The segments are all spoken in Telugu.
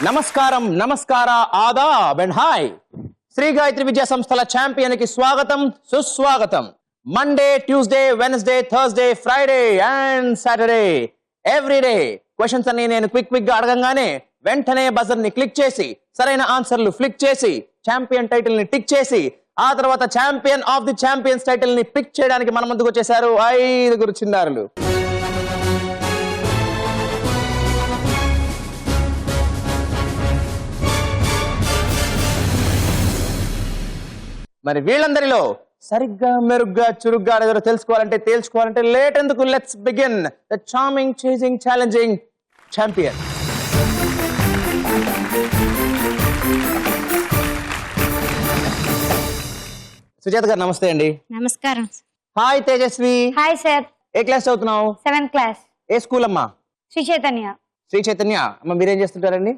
నమస్కారం, నమస్కార, ఆదాబ్ అండ్ హాయ్. శ్రీ గాయత్రి విద్యా సంస్థల ఛాంపియన్ కి స్వాగతం, సుస్వాగతం. Monday, Tuesday, Wednesday, Thursday, Friday and Saturday everyday questions అన్ని నేను క్విక్ గా అడగంగానే వెంటనే బజర్ ని క్లిక్ చేసి సరైన ఆన్సర్లు ఫ్లిక్ చేసి ఛాంపియన్ టైటిల్ ని టిక్ చేసి ఆ తర్వాత champion of the champions title ని పిక్ చేయడానికి మన ముందుకు వచ్చేసారు 5 చిన్నారులు. మరి వీళ్ళందరిలో సరిగ్గా మెరుగ్గా చురుగ్గా ఏదో తెలుసుకోవాలంటే లేట్ ఎందుకు, let's begin the charming, chasing, challenging champion. Sujatha garu నమస్తే అండి. నమస్కారం. హాయ్ తేజస్వి. Hi sir. ఏ క్లాస్ చదువుతున్నావు? 7th class. ఏ స్కూల్ అమ్మా? శ్రీ చైతన్య. శ్రీ చైతన్య. అమ్మ మీరేం చేస్తుంటారండి?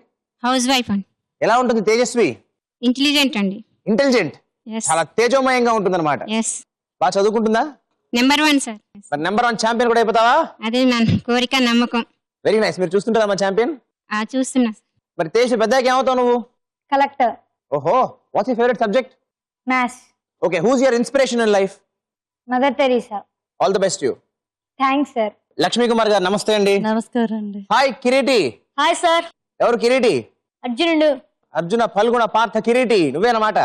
హౌస్ వైఫ్ అండి. ఎలా ఉంటుంది తేజస్వి? ఇంటెలిజెంట్ అండి. ఇంటెలిజెంట్, చాలా తేజోమయంగా ఉంటుంది అనమాట. బాగా చదువుకుంటుందా? Number 1 sir. మరి నెంబర్ 1 ఛాంపియన్ కూడా అయిపోతావా? అదే నా కోరిక, నమ్మకం. Very nice. మీరు చూస్తుంటారా మా ఛాంపియన్? చూస్తున్నా. మరి తేజ పెద్దకి ఏమవుతావు నువ్వు? కలెక్టర్. ఓహో, what's your favourite subject? Maths. Okay, who's your inspiration in life? Mother Teresa. All the best you. Thanks sir. Lakshmi Kumar garu నమస్తే అండి. నమస్కారం అండి. హాయ్ కిరీటి. Hi sir. ఎవరు కిరీటి? అర్జునుడు. అర్జున, ఫల్గుణ, పార్థ, కిరీటి నువ్వేనమాట.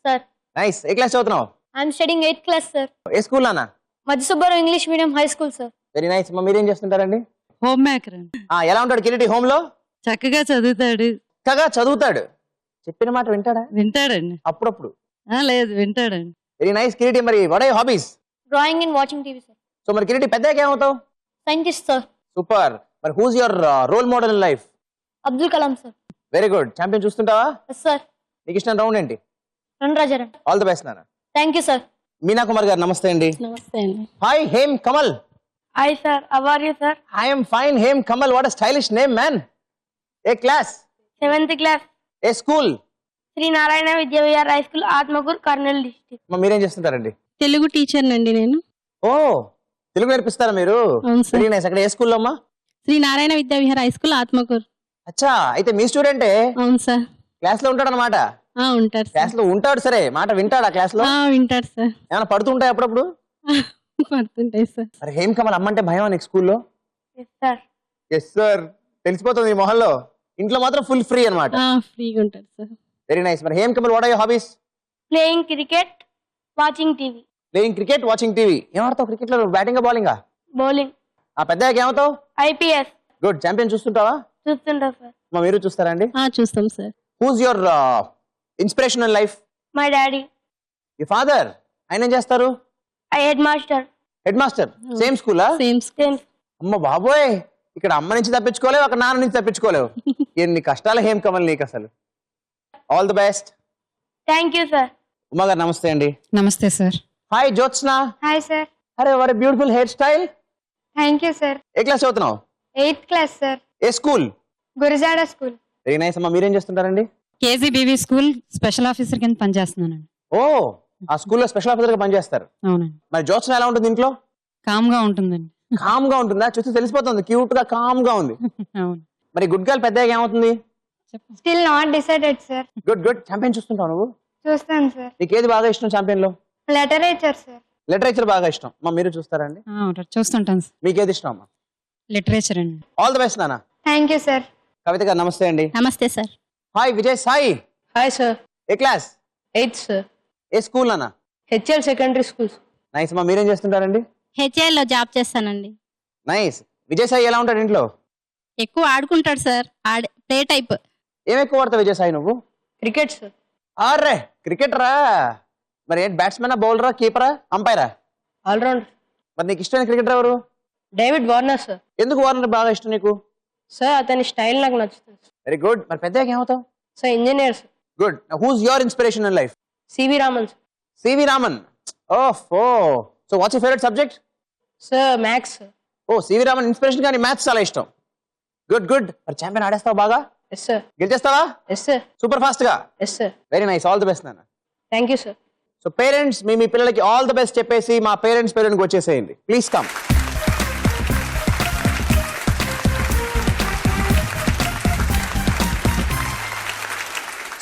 సార్. నైస్. ఏ క్లాస్ చదువుతున్నావు? I'm studying 8th class sir. ఏ స్కూల్ నాన్న? మధ్య Subbarao English medium high school sir. Very nice. మీరేం చేస్తుంటారండి? హోమ్ మేకర్ అండి. ఎలా ఉంటాడు కిరీటి హోమ్ లో? చక్కగా చదువుతాడు. చక్కగా చదువుతాడు. చెప్పిన మాట వింటాడా? వింటాడండి. అప్పుడప్పుడు. లేదు, వింటాడండి. Very nice Kireeti. మరి what are your hobbies? Drawing and watching TV sir. So మరి కిరీటి పెద్దగా ఏమవుతావు? Scientist sir. సూపర్. మరి who's your role model in life? Abdul Kalam sir. Very good. Champion చూస్తుంటావా? Yes sir. నీకు ఇష్టం రౌండ్ ఏంటి? రణరాజన్. ఆల్ ది బెస్ట్ నాన్న. Thank you sir. Meena Kumar garu నమస్తే అండి. నమస్తే అండి. Hi Hem Kamal. Hi sir. How are you sir? I am fine Hem Kamal. What a stylish name man. ఏ క్లాస్? 7th class. ఏ school? Shri Narayana Vidya Vihar high school, Atmakur, Kurnool district. మీరేం చేస్తుంటారండి? తెలుగు టీచర్ నండి నేను. ఓ, తెలుగు నేర్పిస్తారా మీరు? అవును సార్. Very nice. అక్కడ ఏ స్కూల్లో అమ్మా? Shri Narayana Vidya Vihar high school, Atmakur. అచ్చా, అయితే మీ స్టూడెంటే అవును సార్. క్లాస్ లో ఉంటాడు అనమాట. ఉంటాడు క్లాస్ లో ఉంటాడు. సరే, మాట వింటాడా క్లాస్ లో? వింటాడు సార్. ఏమైనా పడుతుంటాయి అప్పుడప్పుడు? పడుతుంటాయి సార్. మరి హేమ్ కమల్ అమ్మంటే భయం నీకు స్కూల్లో? సార్. ఎస్ సార్, తెలిసిపోతుంది ఈ మొహంలో. ఇంట్లో మాత్రం ఫుల్ ఫ్రీ అనమాట. ఫ్రీగా ఉంటాడు సార్. Very nice. మరి Hem Kamal, what are your hobbies? Playing cricket, watching TV. Playing cricket, watching TV. ఏమాడతావు క్రికెట్ లో? Batting bowling? బౌలింగ్. పెద్దగా ఏమవుతావు? ఐపీఎస్. గుడ్. ఛాంపియన్ చూస్తుంటావా? చూస్తుంటా సార్. మీరు చూస్తారా అండి? చూస్తాం sir. Who's your inspiration in life? My daddy. మీ ఫాదర్? ఆయన ఏం చేస్తారు? Head master. Head master. Same స్కూలా? సేమ్. అమ్మ బాబోయ్, ఇక్కడ అమ్మ నుంచి తప్పించుకోలేవు, అక్కడ నాన్న నుంచి తప్పించుకోలేవు. ఎన్ని కష్టాలు హేమ్ కమల్ నీకు అసలు. All the best. Thank you sir. Uma garu నమస్తే అండి. నమస్తే sir. Hi Jyotsna. Hi sir. అరే what a beautiful hair style. Thank you sir. ఏ క్లాస్ చదువుతున్నావు? 8th class sir. ఏ school? Gurajada school. Very nice అమ్మా. మీరేం చేస్తుంటారండి? కేజీబీవీ స్కూల్ స్పెషల్ ఆఫీసర్ కింద పనిచేస్తున్నానండి. ఓ, ఆ స్కూల్లో స్పెషల్ ఆఫీసర్ గా పనిచేస్తారు. అవునండి. మరి జ్యోత్స్న ఎలా ఉంటుంది ఇంట్లో? కామ్ గా ఉంటుందండి. కామ్ గా ఉంటుందా? చూస్తే తెలిసిపోతుంది, క్యూట్ గా కామ్ గా ఉంది. అవును. మరి గుడ్ గర్ల్ పెద్దగా ఏమవుతుంది? Still not decided sir. Good good. Champion చూస్తుంటావు నువ్వు? చూస్తాను సార్. నీకు ఏది బాగా ఇష్టం ఛాంపియన్ లో? Literature sir. లిటరేచర్ బాగా ఇష్టం. మీరు చూస్తారండి? చూస్తుంటాను సార్. మీకు ఏది ఇష్టం అమ్మా? లిటరేచర్ అండి. ఆల్ ది బెస్ట్ నాన్న. Thank you sir. Kavitha garu నమస్తే అండి. నమస్తే sir. Hi Vijay Sai. Hi sir. ఏ క్లాస్? 8th sir. ఏ స్కూల్ నాన్న? HL secondary school. నైస్ అమ్మా. మీరేం చేస్తుంటారండి? హెచ్ఐఎల్ లో జాబ్ చేస్తానండి. నైస్. విజయ్ సాయి ఎలా ఉంటాడు ఇంట్లో? ఎక్కువ ఆడుకుంటాడు సార్. Play type. ఏం ఎక్కువ ఆడతావు విజయ్ సాయి నువ్వు? Cricket sir. అరే క్రికెటరా? మరి ఏంటి, బ్యాట్స్మెనా, బౌలరా, కీపరా, అంపైరా? ఆల్రౌండ్. మరి నీకు ఇష్టమైన క్రికెటర్ ఎవరు? David Warner sir. ఎందుకు వార్నర్ బాగా ఇష్టం నీకు? సార్ అతని స్టైల్ నాకు నచ్చుతుంది. Very good. మరి పెద్దగా ఏమవుతావు? Sir engineer sir. Good. Who's your inspiration in life? C V Raman sir. C V Raman. ఓ, so what's your favourite subject? Sir maths sir. ఓ, సివి రామన్ ఇన్స్పిరేషన్ కానీ మ్యాథ్స్ చాలా ఇష్టం. Good good. మరి ఛాంపియన్ ఆడేస్తావు బాగా? Yes sir. గెలిచేస్తావా? Yes sir. సూపర్ ఫాస్ట్ గా? Yes sir. Very nice. All the best నాన్న. Thank you sir. So parents, మీ పిల్లలకి ఆల్ ది బెస్ట్ చెప్పేసి మా పేరెంట్స్ పేరెంట్కి వచ్చేసేయండి ప్లీజ్. కమ్.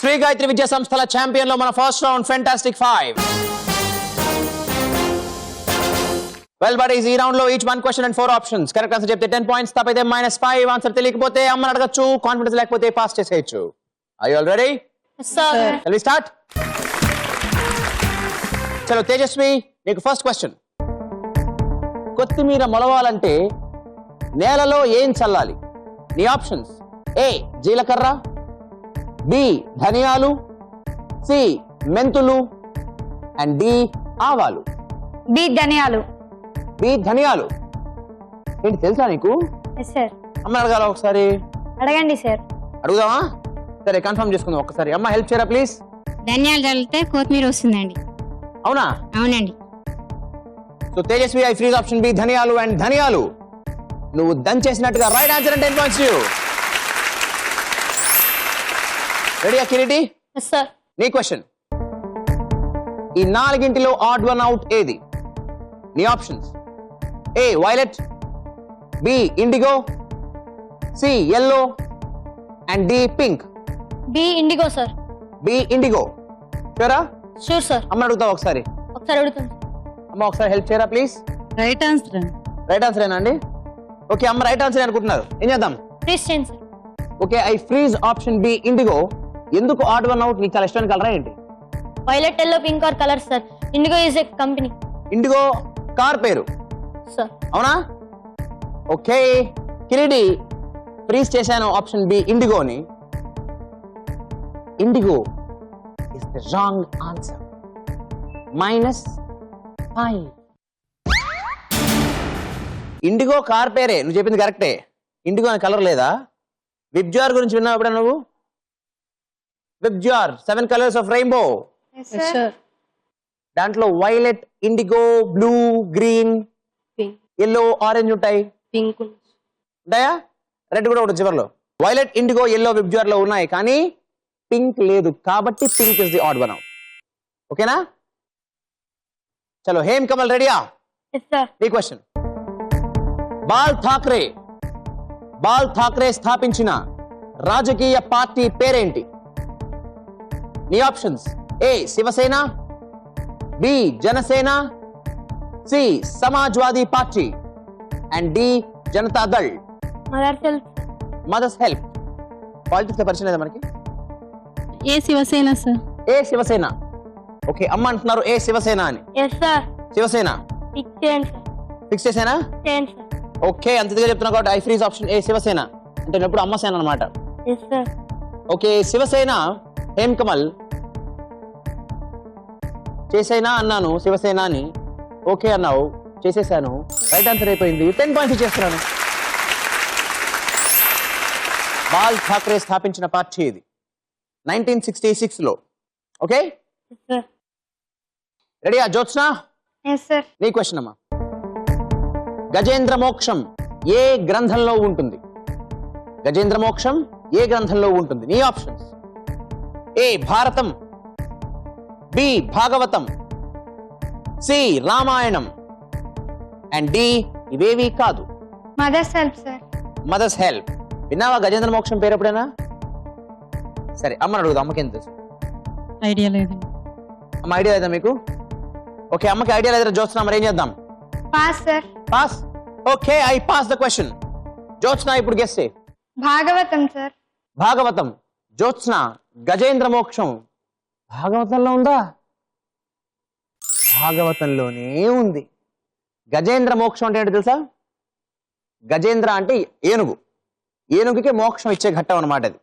శ్రీ గాయత్రి విద్యా సంస్థల ఛాంపియన్ లో మన first round fantastic 5. Well buddies, ఈ రౌండ్ లో each 1 question and 4 options. Correct answer చెప్తే 10 పాయింట్స్, తప్పైతే -5. ఆన్సర్ తెలియకపోతే అమ్మని అడగచ్చు, కాన్ఫిడెన్స్ లేకపోతే పాస్ చేసేయచ్చు. Are you all ready? Sir Shall we start? చలో తేజస్వి, నీకు ఫస్ట్ క్వశ్చన్. కొత్తిమీర మొలవాలంటే నేలలో ఏం చల్లాలి? నీ ఆప్షన్స్: ఏ జీలకర్ర, బి ధనియాలు, సి మెంతులు అండ్ డి ఆవాలు. బి ధనియాలు. బి ధనియాలు ఏంటి తెలుసా నీకు? సార్ అమ్మ అడగాల ఒకసారి? అడగండి సార్. అడుగుదామా? సరే కన్ఫర్మ్ చేసుకుందాం ఒకసారి. అమ్మ హెల్ప్ చేయరా ప్లీజ్. ధనియాలు చల్లితే కొత్తిమీర వస్తుందండి. అవునా? అవునండి. So Tejaswi, I freeze option B ధనియాలు. అండ్ ధనియాలు నువ్వు దంచేసినట్టుగా right answer and 10 points you. రెడీయా కిరీటి? సార్ నీ క్వశ్చన్. ఈ 4గింటిలో ఆడ్ వన్ అవుట్ ఏది? నీ options: A violet, B indigo, C yellow and D pink. B indigo sir. B indigo షూరా? Sure sir. అమ్మ అడుగుతావు ఒకసారి? ఒకసారి అడుగుతాను. అమ్మ ఒకసారి హెల్ప్ చేయరా please. Right answer. Right answer ఏనా అండి? ఓకే అమ్మ రైట్ ఆన్సర్ అనుకుంటున్నారు. ఏం చేద్దాం? ప్లీజ్ చేయండి sir. Okay, I freeze option B indigo. ఎందుకు ఆడ్ వన్ అవుట్? నీకు చాలా ఇష్టమైన కలరా ఏంటి? Violet, yellow, pink are colours sir. Indigo is a company. Indigo car పేరు, సార్. అవునా? ఓకే కిరీటి, ఫ్రీజ్ చేశాను ఆప్షన్ బి ఇండిగోని. Indigo is the wrong answer. -5. Indigo car పేరే, నువ్వు చెప్పింది కరెక్టే. ఇండిగో అనే కలర్ లేదా? విబ్జార్ గురించి విన్నావు ఎప్పుడైనా నువ్వు? విబ్జార్ 7 కలర్స్ ఆఫ్ రెయిన్బో. సార్ దాంట్లో violet, IndiGo, blue, green, pink yellow, orange ఉంటాయి. పింక్ ఉంటాయా? రెడ్ కూడా ఉంటుంది చివరిలో. వైలెట్, ఇండిగో, ఎల్లో విబ్జార్ లో ఉన్నాయి, కానీ పింక్ లేదు. కాబట్టి pink is the odd one out. ఓకేనా? చలో హేమ్ కమల్ రెడీయా? Yes sir. ఈ క్వశ్చన్. బాల్ ఠాక్రే స్థాపించిన రాజకీయ పార్టీ పేరేంటి? నీ options: A Shiv Sena, B Janasena, C Samajwadi party and D Janata Dal. Mother's help. Politics లో పరిచయం లేదా మనకి? A Shiv Sena sir. A Shiv Sena. Okay అమ్మ అంటున్నారు ఏ శివసేన అని. Yes sir. శివసేన ఫిక్స్ చేయండి సార్. ఫిక్స్ చేసేనా? చేయండి సార్. ఓకే అంతగా చెప్తున్నా కాబట్టి I freeze option A Shiv Sena. అంటే ఎప్పుడు అమ్మ సేన అనమాట. Yes sir. Okay Shiv Sena. Hem Kamal చేసేనా అన్నాను శివసేన అని. ఓకే అన్నావు, చేసేసాను. రైట్ ఆన్సర్ అయిపోయింది. 10 పాయింట్స్ ఇచ్చేస్తున్నాను. బాల్ ఠాక్రే స్థాపించిన పార్టీ ఇది 1966 లో. Okay yes sir. రెడీయా జ్యోత్స్న? Yes sir. నీ క్వశ్చన్ అమ్మా. గజేంద్ర మోక్షం ఏ గ్రంథంలో ఉంటుంది? గజేంద్ర మోక్షం ఏ గ్రంథంలో ఉంటుంది? నీ options: A Bharatam, B Bhagavatam, C Ramayanam and D ఇవేవి కాదు. Mother's help sir. Mother's help. విన్నావా గజేంద్ర మోక్షం పేరు ఎప్పుడైనా? సరే అమ్మని అడుగుదా. అమ్మకేం తెలుసు? ఐడియా లేదండి. అమ్మ ఐడియా లేదా మీకు? ఓకే అమ్మకి ఐడియా లేదా జ్యోత్స్న? మరి ఏం చేద్దాం? Pass sir. Pass. Okay I pass the question. Jyotsna ఇప్పుడు గెస్ చేయి. భాగవతం సార్. భాగవతం. జ్యోత్స్న గజేంద్ర మోక్షం భాగవతంలో ఉందా? భాగవతంలోనే ఉంది. గజేంద్ర మోక్షం అంటే ఏంటో తెలుసా? గజేంద్ర అంటే ఏనుగు. ఏనుగుకి మోక్షం ఇచ్చే ఘట్టం అనమాట అది.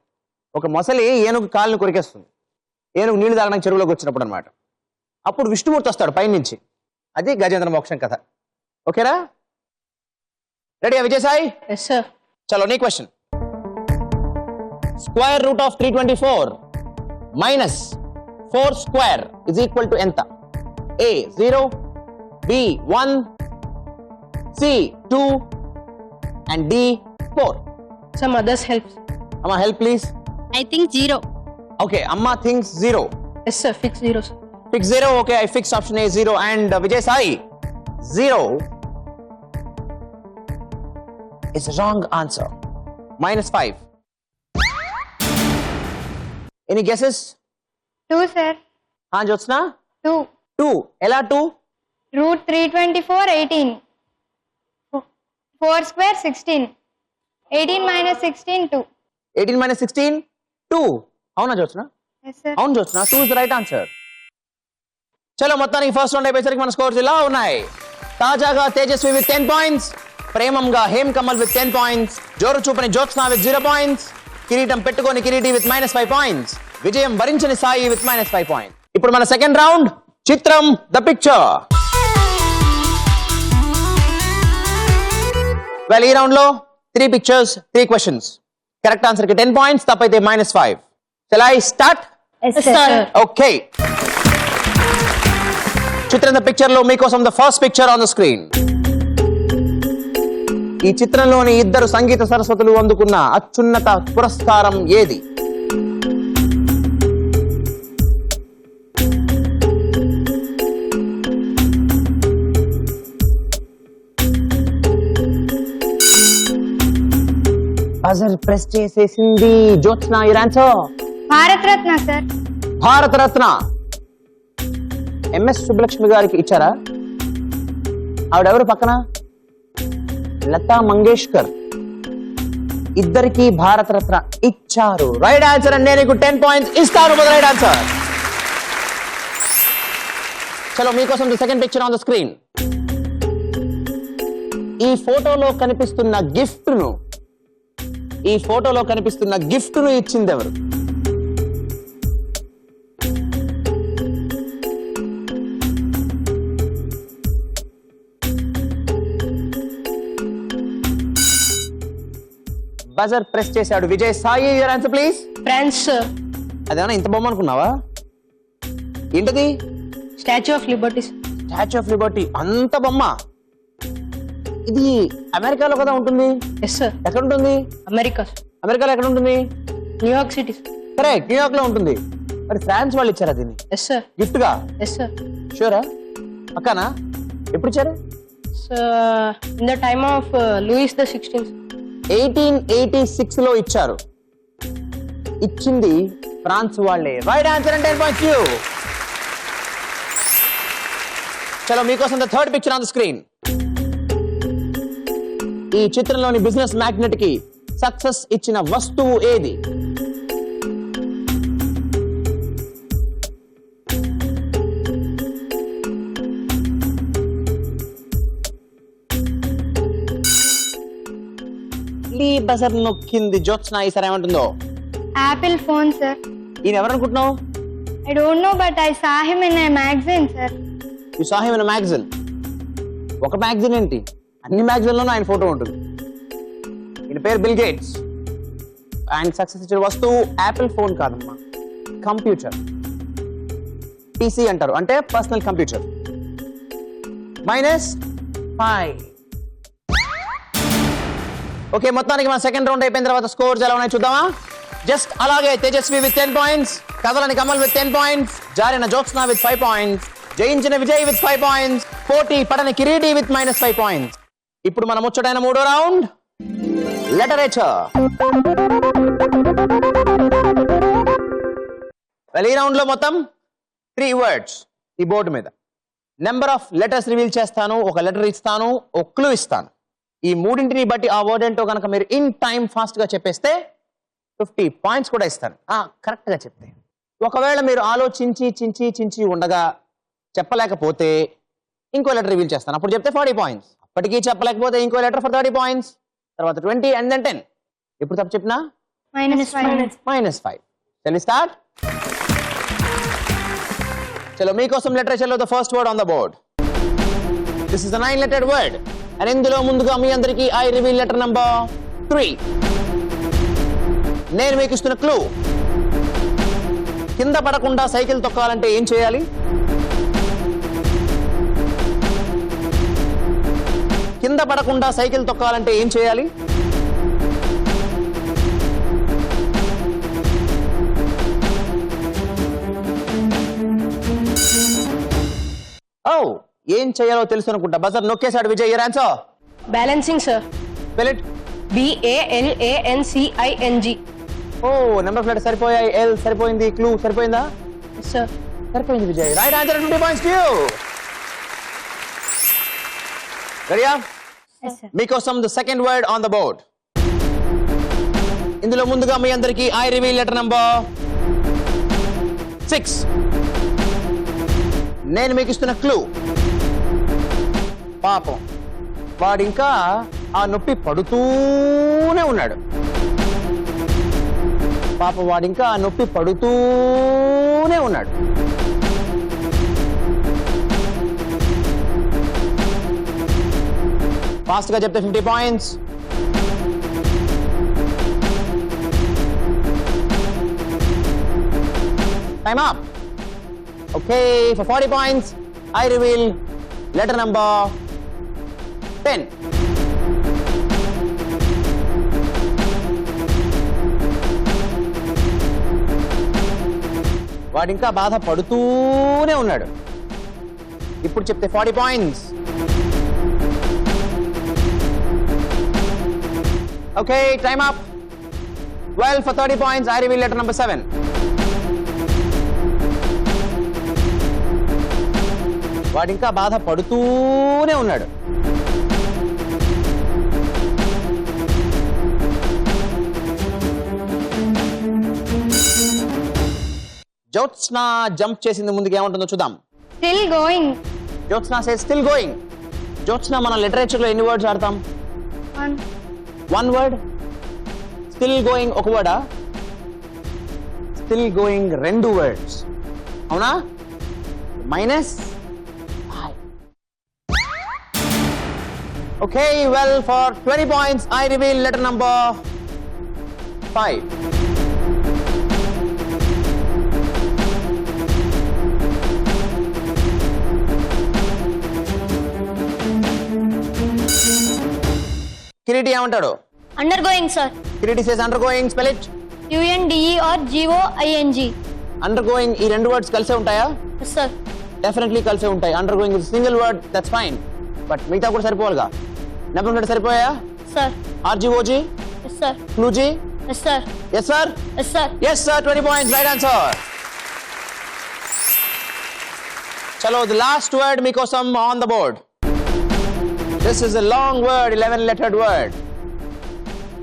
ఒక మొసలి ఏనుగు కాళ్ళను కొరికేస్తుంది. ఏనుగు నీళ్లు తాగడానికి చెరువులోకి వచ్చినప్పుడు అనమాట. అప్పుడు విష్ణుమూర్తి వస్తాడు పైనుంచి. అది గజేంద్ర మోక్షం కథ. ఓకేనా? రెడీయా విజయసాయి? Yes sir. చలో నీ question. Square root of 324 minus 4 square is equal to ఎంత? A 0, B 1, C 2 and D 4. Sir mother's help. అమ్మా help please. I think 0. Okay అమ్మా thinks 0. Yes sir. Fix 0 sir. Fix 0. Okay, I fix option A 0 and Vijay Sai 0 is the wrong answer. -5. Any guesses? 2, sir. Jyotsna 2. 2. ఎలా 2? Root 324, 18. 4 square, 16. 18 minus 16, 2. 18 minus 16, 2. అవునా జ్యోత్స్న? Yes, sir. అవును Jyotsna, 2 is the right answer. చలో మొత్తానికి ఫస్ట్ రౌండ్ అయిపోయేసరికి మన స్కోర్స్ ఇలా ఉన్నాయి. తాజాగా తేజస్వి విత్ 10 పాయింట్స్, ప్రేమంగా హేమ్ కమల్ విత్ 10 పాయింట్స్, జోరు చూపని జ్యోత్స్న విత్ 0 పాయింట్స్, కిరీటం పెట్టుకొని కిరీటి విత్ -5 పాయింట్స్, విజయం వరించని సాయి విత్ -5 పాయింట్స్. ఇప్పుడు మన సెకండ్ రౌండ్ చిత్రం ద పిక్చర్. వెల్, ఈ రౌండ్ లో 3 పిక్చర్స్ 3 క్వశ్చన్స్. కరెక్ట్ ఆన్సర్ కి 10 పాయింట్స్, తప్పైతే -5. Shall I start? Yes, sir. Okay. చిత్రం ద పిక్చర్ లో మీకోసం the first picture on the screen. ఈ చిత్రంలోని 2 సంగీత సరస్వతులు అందుకున్న అత్యున్నత పురస్కారం ఏది? బజర్ ప్రెస్ చేసేసింది Jyotsna. Your answer? Bharat Ratna, sir. Bharat Ratna. MS Subbulakshmi గారికి ఇచ్చారా? ఆవిడెవరు పక్కన? లతా మంగేష్కర్. ఇద్దరికి భారతరత్న ఇచ్చారు. Right answer. అండ్ నేను నీకు 10 పాయింట్స్ ఇస్తాను. Right answer. చలో మీకోసం the second picture on the screen. ఈ ఫోటోలో కనిపిస్తున్న గిఫ్ట్ ను ఇచ్చింది ఎవరు? బజర్ ప్రెస్ చేశాడు Vijay Sai. Your answer please. France, sir. అదేమన్నా ఇంత బొమ్మ అనుకున్నావా? ఏంటది? Statue of Liberty. Statue of Liberty. అంత బొమ్మ. ఇది అమెరికాలో కదా ఉంటుంది? Yes, sir. ఎక్కడ ఉంటుంది? America. అమెరికాలో ఎక్కడ ఉంటుంది? New York City. Correct, New York లో ఉంటుంది. మరి ఫ్రాన్స్ వాళ్ళు ఇచ్చారా దీన్ని Yes, sir. గిఫ్ట్ గా? Yes, sir. షూరా? పక్కానా? ఎప్పుడు ఇచ్చారు? So, in the time of Louis the 16th. 1886 లో ఇచ్చారు. ఇచ్చింది ఫ్రాన్స్ వాళ్ళే. Right answer. And 10 points you. చలో మీకోసం the third picture on the screen. ఈ చిత్రంలోని బిజినెస్ మ్యాగ్నెట్ కి సక్సెస్ ఇచ్చిన వస్తువు ఏది? బజర్ నొక్కింది జ్యోత్స్న. ఈసారి ఏమంటుందో? Apple phone, sir. ఈయన ఎవరు అనుకుంటున్నావు? I don't know, but I saw him in a magazine, sir. You saw him in a magazine. ఒక మ్యాగజైన్ ఏంటి, అన్ని మ్యాగజైన్లోనూ ఆయన ఫోటో ఉంటుంది. ఈయన పేరు బిల్ గేట్స్. ఆయన సక్సెస్ ఇచ్చిన వస్తువు యాపిల్ ఫోన్ కాదమ్మా, కంప్యూటర్. పీసీ అంటారు, అంటే పర్సనల్ కంప్యూటర్. -5. ఓకే, మొత్తానికి మన సెకండ్ రౌండ్ అయిపోయిన తర్వాత స్కోర్స్ ఎలా ఉన్నాయి చూద్దామా? జస్ట్ అలాగే తేజస్వి విత్ 10 పాయింట్స్, కదలని కమల్ విత్ 10 పాయింట్స్, జారిన జ్యోత్స్న విత్ 5 పాయింట్స్, జయించిన విజయ్ విత్ 5 పాయింట్స్, పోటీ పడని కిరీటి విత్ -5 పాయింట్స్. ఇప్పుడు మనం ముచ్చటైన మూడో రౌండ్ లిటరేచర్. ఈ రౌండ్ లో మొత్తం 3 వర్డ్స్ ఈ బోర్డు మీద. నెంబర్ ఆఫ్ లెటర్స్ రివీల్ చేస్తాను, ఒక లెటర్ ఇస్తాను, ఒక క్లూ ఇస్తాను. ఈ మూడింటిని బట్టి ఆ వర్డ్ ఏంటో కనుక మీరు ఇన్ టైం ఫాస్ట్ గా చెప్పేస్తే 50 పాయింట్స్ కూడా ఇస్తాను. కరెక్ట్ గా చెప్తే. ఒకవేళ మీరు ఆలోచించి చించి ఉండగా చెప్పలేకపోతే ఇంకో లెటర్ రివీల్ చేస్తాను, అప్పుడు చెప్తే 40 పాయింట్స్. అప్పటికీ చెప్పలేకపోతే ఇంకో లెటర్ ఫర్ 30 పాయింట్స్, తర్వాత 20 and then 10. ఎప్పుడు తప్పు చెప్పినా -5. Shall we start? చలో మీకోసం లిటరేచర్ లో the first word on the board. This is the 9-lettered word. And ఇందులో ముందుగా మీ అందరికీ ఐ రివీల్ లెటర్ నంబర్ 3. నేను మీకు ఇస్తున్న క్లూ, కింద పడకుండా సైకిల్ తొక్కాలంటే ఏం చేయాలి? కింద పడకుండా సైకిల్ తొక్కాలంటే ఏం చేయాలి? ఏం చేయాలో తెలుసు అనుకుంటా. బజర్ నొక్కేశాడు Vijay. Your answer? Balancing, sir. Spell it. BALANCING. ఓ నెంబర్ ప్లేట్ సరిపోయాయి, ఎల్ సరిపోయింది, క్లూ సరిపోయిందా? Yes, sir. సరిపోయింది Vijay. Right answer, 20 points to you. రెడీయా? Yes, sir. మీకోసం the second word on the board. ఇందులో ముందుగా మీ అందరికి ఐ రివీల్ లెటర్ నంబర్ 6. నేను మీకు ఇస్తున్న క్లూ. పాపం వాడు ఇంకా ఆ నొప్పి పడుతూనే ఉన్నాడు. పాపం వాడు ఇంకా ఆ నొప్పి పడుతూనే ఉన్నాడు. ఫాస్ట్ గా చెప్తే 50 points. Time up. Okay, for 40 points I reveal letter number 10. వాడు ఇంకా బాధ పడుతూనే ఉన్నాడు. ఇప్పుడు చెప్తే 40 points. Okay, time up. 12 for 30 points I reveal letter number 7. వాడు ఇంకా బాధ పడుతూనే ఉన్నాడు. జ్యోత్స్న జంప్ చేసింది ముందుకు, ఏముంటుందో చూద్దాం. Still going. జ్యోత్స్న సే స్టిల్ గోయింగ్. జ్యోత్స్న మన లిటరేచర్ లో ఎన్ని వర్డ్స్ ఆడతాం? 1. 1 word. స్టిల్ గోయింగ్ ఒక వర్డా? Still going 2 words. అవునా? Minus. Okay, well for 20 points I reveal letter number 5. Kireeti ఏమంటాడు? Undergoing, sir. Kireeti says undergoing. Spell it. UNDE or GOING. Undergoing ఈ 2 words కలిసే ఉంటాయా? Yes, sir. డెఫినెట్లీ కలిసే ఉంటాయి. Undergoing is single word, that's fine. But మిగతా కూడా సరిపోవాలిగా. నెంబర్ ప్లేట్ సరిపోయా? Sir. R G O G, Yes, sir. క్లూజీ. Yes, sir. Yes sir. Yes, sir. Yes sir, 20 points, right answer. చలో, ది లాస్ట్ వర్డ్ మీకోసం on the board. This is a long word, 11 lettered word.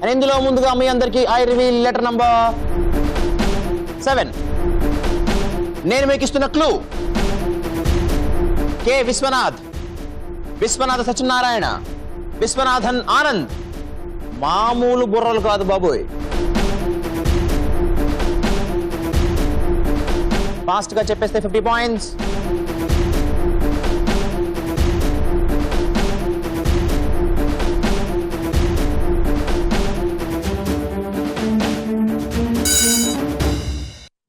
And ఇందులో ముందుగా మీ అందరికి ఐ రివీల్ లెటర్ నంబర్ 7. నేను మీకు ఇస్తున్న క్లూ. కె విశ్వనాథ్, విశ్వనాథ సత్యనారాయణ, విశ్వనాథన్ ఆనంద్. మామూలు బుర్రలు కాదు బాబోయ్. ఫాస్ట్ గా చెప్పేస్తే 50 పాయింట్స్.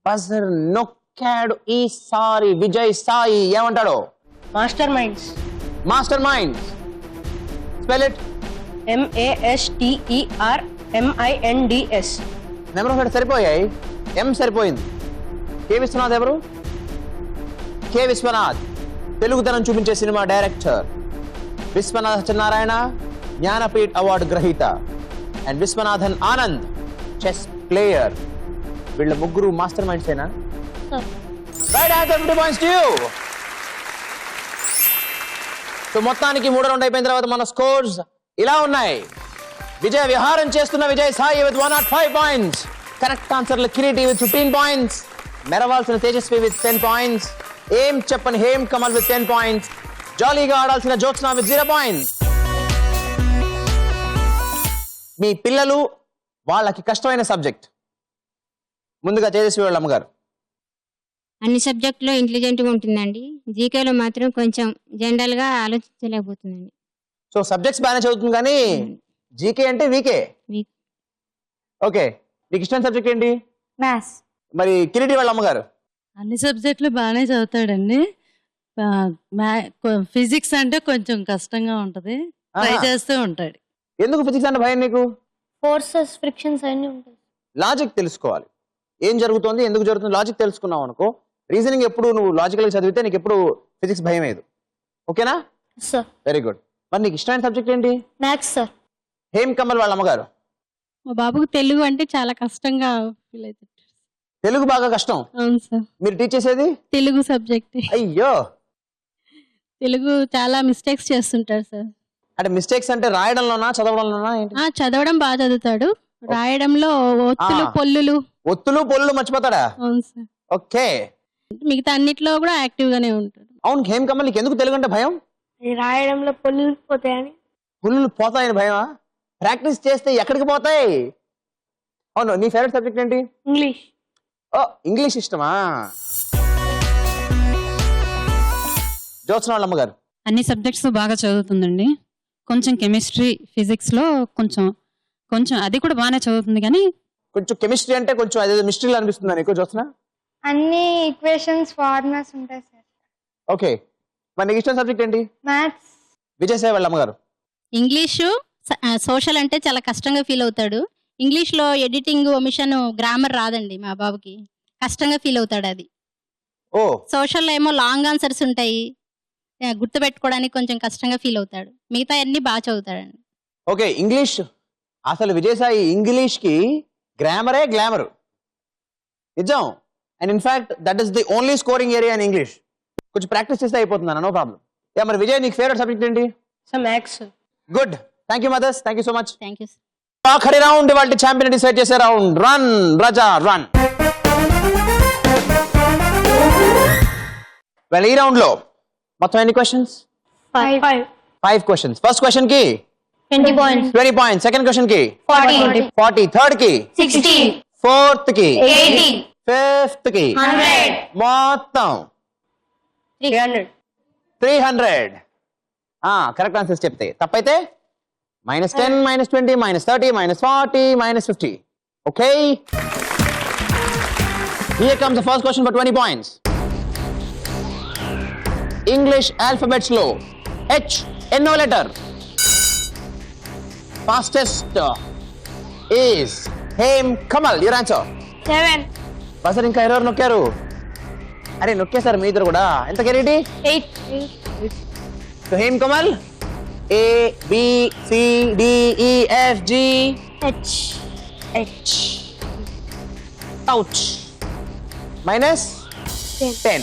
బజర్ నొక్కాడు ఈసారి విజయ్ సాయి. ఏమంటాడు? Masterminds. Masterminds. Spell it. MASTERMINDS. Number plate సరిపోయాయి, ఎం సరిపోయింది. కె విశ్వనాథ్ ఎవరు? కె విశ్వనాథ్ తెలుగుతనం చూపించే cinema director. Viswanatha Satyanarayana Jnanpith award గ్రహీత. And Viswanathan Anand chess player. వీళ్ళ ముగ్గురు మాస్టర్ మైండ్స్ ఏనా? Sir. Right answer, 50 points to you. So మొత్తానికి 3 రౌండ్ అయిపోయిన తర్వాత మన స్కోర్స్ ఇలా ఉన్నాయి. విజయ విహారం చేస్తున్న Vijay Sai with 105 points. Correct ఆన్సర్ల కిరీటి విత్ 15 points. మెరవాల్సిన తేజస్వి విత్ 10 points. ఏం చెప్పని హేమ్ కమల్ విత్ 10 points. జాలీగా ఆడాల్సిన జ్యోత్స్న విత్ 0 points. మీ పిల్లలు వాళ్ళకి కష్టమైన సబ్జెక్ట్. ముందుగా తేజస్వి వాళ్ళ అమ్మగారు. అన్ని సబ్జెక్టులో ఇంటెలిజెంట్గా ఉంటుందండి. జీకేలో మాత్రం కొంచెం జనరల్గా ఆలోచించలేకపోతుందండి. సో సబ్జెక్ట్స్ బాగానే చదువుతుంది కానీ జీకే అంటే వీకే. వీక్. ఓకే, నీకు ఇష్టమైన సబ్జెక్ట్ ఏంటి? Maths. మరి కిరీటి వాళ్ళ అమ్మగారు. అన్ని సబ్జెక్టులు బాగానే చదువుతాడండి. ఫిజిక్స్ అంటే కొంచెం కష్టంగా ఉంటది, ట్రై ఆహా. చేస్తూ ఉంటాడు. ఎందుకు ఫిజిక్స్ అంటే భయం నీకు? Forces, frictions అన్నీ ఉంటాయి. లాజిక్ తెలుసుకోవాలి. ఏం జరుగుతుంది, ఎందుకు జరుగుతుంది, లాజిక్ తెలుసుకున్నావు అనుకో. రీజనింగ్ ఎప్పుడు నువ్వు లాజికల్గా చదివితే నీకు ఎప్పుడు ఫిజిక్స్ భయం లేదు. ఓకేనా? Yes, sir. Very good. మరి నీకు ఇష్టమైన సబ్జెక్ట్ ఏంటి? Maths, sir. హేమ్ కమల్ వాళ్ళ అమ్మగారు. మా బాబుకు తెలుగు అంటే చాలా కష్టంగా ఫీల్ అవుతుంది. తెలుగు బాగా కష్టం. అవును సార్. మీరు టీచ్ చేసేది తెలుగు సబ్జెక్ట్. అయ్యో, తెలుగు చాలా మిస్టేక్స్ చేస్తుంటారు సార్. అంటే మిస్టేక్స్ అంటే రాయడంలోనా చదవడంలోనా ఏంటి? చదవడం బాగా చదువుతాడు, రాయడంలో ఒత్తులు పొల్లులు మర్చిపోతాడా? అవును సార్. ఓకే. మిగతా అన్నిట్లో కూడా యాక్టివ్ గానే ఉంటాడు. అవును, హేమ్ కమల్ నీకు ఎందుకు తెలుగు అంటే భయం? అది రాయడంలో పొల్లులు పోతాయని. పుల్లు పోతాయని భయమా? ప్రాక్టీస్ చేస్తే ఎక్కడికి పోతాయి? అవును, నీ ఫేవరెట్ సబ్జెక్ట్ ఏంటి? ఇంగ్లీష్. ఓ, ఇంగ్లీష్ ఇష్టమా? జ్యోత్స్న వాళ్ళ అమ్మగారు అన్ని సబ్జెక్ట్స్ బాగా చదువుతుందండి. కొంచెం కెమిస్ట్రీ, ఫిజిక్స్ లో కొంచెం కొంచెం అది కూడా బాగానే చదువుతుంది, కానీ కొంచెం కెమిస్ట్రీ అంటే కొంచెం అదే మిస్టరీలు అనిపిస్తుంది నీకు జ్యోత్స్న? అన్ని ఈక్వేషన్స్ ఫార్ములాస్ ఉంటాయి సార్. ఓకే, మరి నీకు ఇష్టం సబ్జెక్ట్ ఏంటి? మ్యాథ్స్. విజయసాయి వాళ్ళ అమ్మగారు ఇంగ్లీషు సోషల్ అంటే చాలా కష్టంగా ఫీల్ అవుతాడు. ఇంగ్లీష్లో ఎడిటింగ్, ఒమిషన్, గ్రామర్ రాదండి మా బాబుకి, కష్టంగా ఫీల్ అవుతాడు అది. ఓ, సోషల్లో ఏమో లాంగ్ ఆన్సర్స్ ఉంటాయి, గుర్తుపెట్టుకోవడానికి కొంచెం కష్టంగా ఫీల్ అవుతాడు. మిగతా అన్ని బాగా చదువుతాడండి. ఓకే. ఇంగ్లీష్ అసలు విజయసాయి ఇంగ్లీష్ కి గ్రామరే గ్లామర్ నిజం. And in fact that is the only scoring area in English. కొంచెం ప్రాక్టీస్ చేస్తే అయిపోతుంది, నో ప్రాబ్లం. మరి విజయ్, నీకు ఫేవరెట్ సబ్జెక్ట్ ఏంటి? Some maths. Good, thank you mothers, thank you so much. Thank you. ఆఖరి రౌండ్ వాళ్ళ ఛాంపియన్ డిసైడ్ చేసే రౌండ్. Run Raja run. ఈ రౌండ్ లో మొత్తం ఎన్ని క్వశ్చన్స్? 5 క్వశ్చన్స్. ఫస్ట్ క్వశ్చన్ కి 20 points. 20 points. సెకండ్ క్వశ్చన్ కి 40. థర్డ్ కి 60. ఫోర్త్ కి 80. ఫిఫ్త్ కి 100. మొత్తం 300. 300. కరెక్ట్ ఆన్సర్స్ చెప్తే, తప్పైతే -10, -20, -30, -40, -50. Okay? Here comes the first question for 20 points. English alphabets lo H no letter fastest is Heme Kamal. Your answer? 7. Basar ఇంకా ఎవరు నొక్కారు? అరే నొక్కేశారు మీ ఇద్దరు కూడా. ఎంత కెరీటి? 8. So Heme Kamal, A B C D E F G H. ouch -10.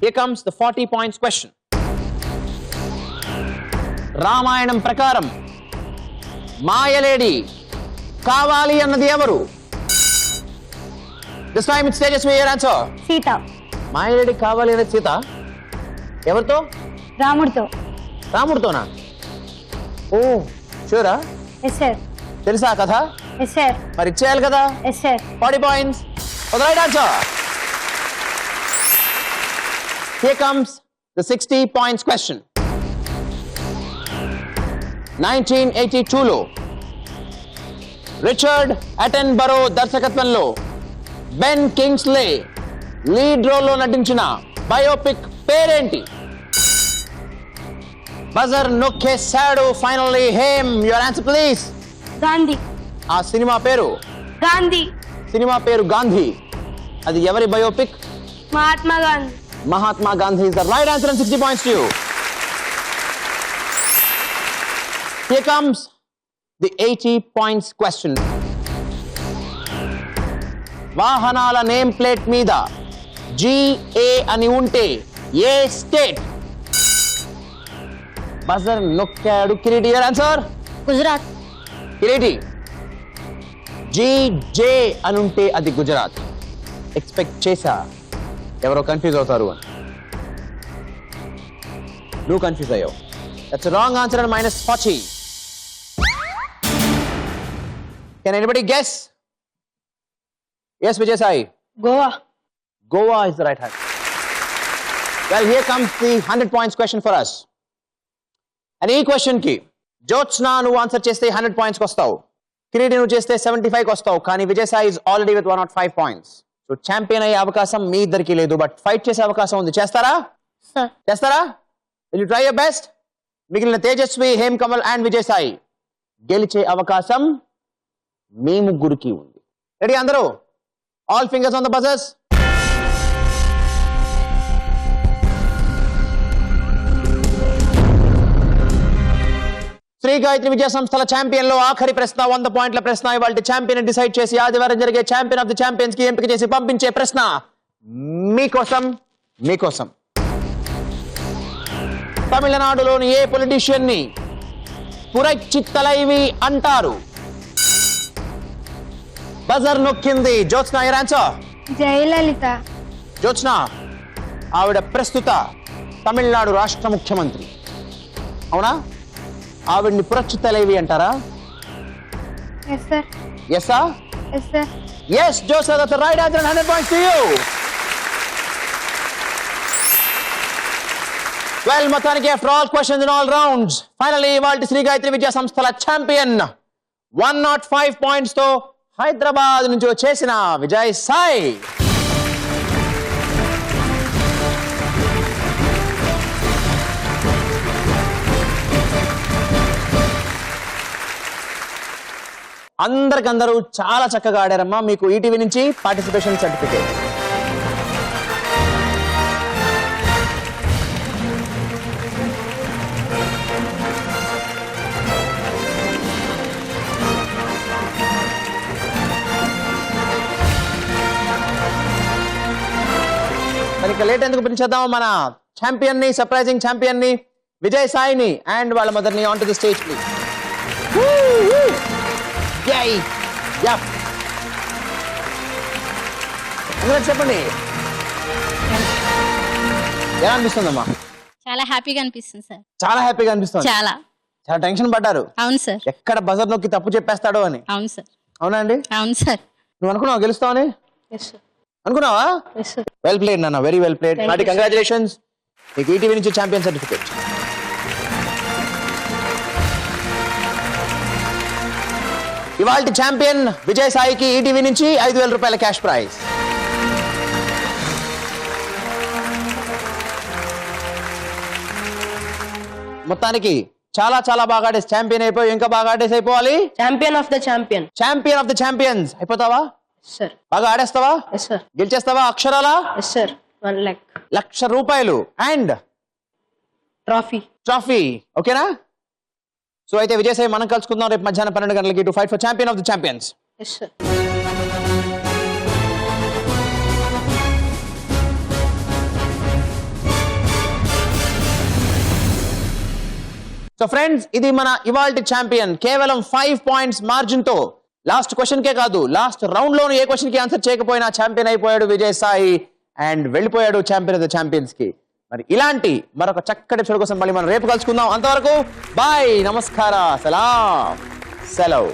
Here comes the 40 points question. Ramayanam ప్రకారం మాయలేడి కావాలి అన్నది ఎవరు? This time it's Tejasvi. Your answer? Sita. మాయలేడి కావాలి అన్నది సీత. ఎవరితో? రాముడితోనా? ఓ, షూరా? Yes sir. తెలుసా కథ? Yes sir. మరి ఇచ్చేయాలి కదా. Yes sir. 40 points for the right answer. Here comes the 60 points question. 1982లో రిచర్డ్ అటెన్బరో దర్శకత్వంలో బెన్ కింగ్స్లే లీడ్ రోల్ లో నటించిన బయోపిక్ పేరేంటి? బజర్ నొక్కేశాడు finally Hem. Your answer please. Gandhi. ఆ సినిమా పేరు? గాంధీ. సినిమా పేరు గాంధీ. అది ఎవరి biopic? Mahatma Gandhi. Mahatma Gandhi is the right answer and 60 points to you. Here comes the 80 points question. వాహనాల నేమ్ ప్లేట్ మీద GA అని ఉంటే ఏ స్టేట్? బజర్ నొక్కాడు Kireeti. Your answer? Gujarat. Kireeti, GJ అని ఉంటే అది గుజరాత్. ఎక్స్పెక్ట్ చేశా ఎవరో కన్ఫ్యూజ్ అవుతారు అని. నువ్వు కన్ఫ్యూజ్ అయ్యావు. That's wrong answer and -40. Can anybody guess? yes Vijay Sai. Goa is the right answer. Well, here comes the 100 points question for us. And ఈ క్వశ్చన్ కి జ్యోత్స్న నువ్వు ఆన్సర్ చేస్తే 100 points కి వస్తావు, కిరీటి నువ్వు చేస్తే 75 కి వస్తావు. కానీ Vijay Sai is already with 105 points. So champion అయ్యే అవకాశం మీ ఇద్దరికి లేదు, బట్ ఫైట్ చేసే అవకాశం ఉంది. చేస్తారా? చేస్తారా? Will you try your best? మిగిలిన తేజస్వి, హేమ్ కమల్ అండ్ విజయ్ సాయి గెలిచే అవకాశం మీ ముగ్గురికి ఉంది. రెడీ అందరూ? All fingers on the buzzers. Sri Gayatri Vidya సంస్థల ఛాంపియన్ లో ఆఖరి ప్రశ్న 100 పాయింట్ల ప్రశ్న. ఇవాళ ఛాంపియన్ డిసైడ్ చేసి ఆదివారం జరిగే ఛాంపియన్ ఆఫ్ ది ఛాంపియన్స్ కి ఎంపిక చేసి పంపించే ప్రశ్న మీకోసం. తమిళనాడులోని ఏ పొలిటీషియన్ ని పురచిత్తలైవి అంటారు? బజర్ నొక్కింది జ్యోత్స్న. Your answer. జయలలిత. జ్యోత్స్న, ఆవిడ ప్రస్తుత తమిళనాడు రాష్ట్ర ముఖ్యమంత్రి, అవునా? ఆవిడ్ని పురచిత్తలైవి అంటారా? Yes sir. ఎస్సా? Yes sir. Yes, Joseph, that's the right answer and 100 points to you. Well, మొత్తానికి after all questions in all rounds, finally ఇవాల్టి శ్రీ గాయత్రి విద్యా సంస్థల ఛాంపియన్ 105 పాయింట్స్ తో హైదరాబాద్ నుంచి వచ్చేసిన విజయ్ సాయి. అందరికందరూ చాలా చక్కగా ఆడారమ్మా. మీకు ఈటీవీ నుంచి పార్టిసిపేషన్ సర్టిఫికేట్. మరి లేట్ ఎందుకు పిలిచేద్దాం మన ఛాంపియన్ ని, సర్ప్రైజింగ్ ఛాంపియన్ ని, విజయ్ సాయిని అండ్ వాళ్ళ మదర్ ని on to the stage please. చెప్పండి, ఎలా అనిపిస్తుందమ్మా? చాలా హ్యాపీగా అనిపిస్తుంది సార్. చాలా హ్యాపీగా అనిపిస్తుంది. చాలా చాలా టెన్షన్ పడ్డారు. అవును సార్. ఎక్కడ బజర్ నొక్కి తప్పు చెప్పేస్తాడో అని. అవును సార్. అవునా అండి? అవును సార్. నువ్వు అనుకున్నావు గెలుస్తావని? Yes sir. అనుకున్నావా? Yes sir. వెల్ ప్లేడ్ నాన్న, very well played. Thank you, congratulations. మీకు ఈటీవీ నుంచి ఛాంపియన్ సర్టిఫికేట్. ఇవాల్టి ఛాంపియన్ విజయ్ సాయికి ఈటీవీ నుంచి 5,000 రూపాయల క్యాష్ ప్రైజ్. మొత్తానికి చాలా చాలా బాగా ఆడేసి ఛాంపియన్ అయిపోయి ఇంకా బాగా ఆడేసి అయిపోవాలి. Champion of the champion. Champion of the champions అయిపోతావా? Yes sir. బాగా ఆడేస్తావా? Yes sir. గెలిచేస్తావా అక్షరాలా? Yes sir. 1 lakh. 1,00,000 రూపాయలు అండ్ ట్రాఫీ. ఓకేనా? సో అయితే విజయ్ సాయి మనం కలుసుకుందాం రేపు మధ్యాహ్నం 12 గంటలకి to fight for champion of the champions. Yes sir. So friends, ఇది మన ఇవాల్టి ఛాంపియన్. కేవలం 5 పాయింట్స్ మార్జిన్ తో లాస్ట్ క్వశ్చన్ కే కాదు, లాస్ట్ రౌండ్ లోను ఏ క్వశ్చన్ కి ఆన్సర్ చేయకపోయినా ఛాంపియన్ అయిపోయాడు విజయ్ సాయి అండ్ వెళ్ళిపోయాడు ఛాంపియన్ ఆఫ్ ద ఛాంపియన్స్ కి. మరి ఇలాంటి మరొక చక్కటి ఎపిసోడ్ కోసం మళ్ళీ మనం రేపు కలుసుకుందాం. అంతవరకు బాయ్, నమస్కార, సలాం, సెలవు.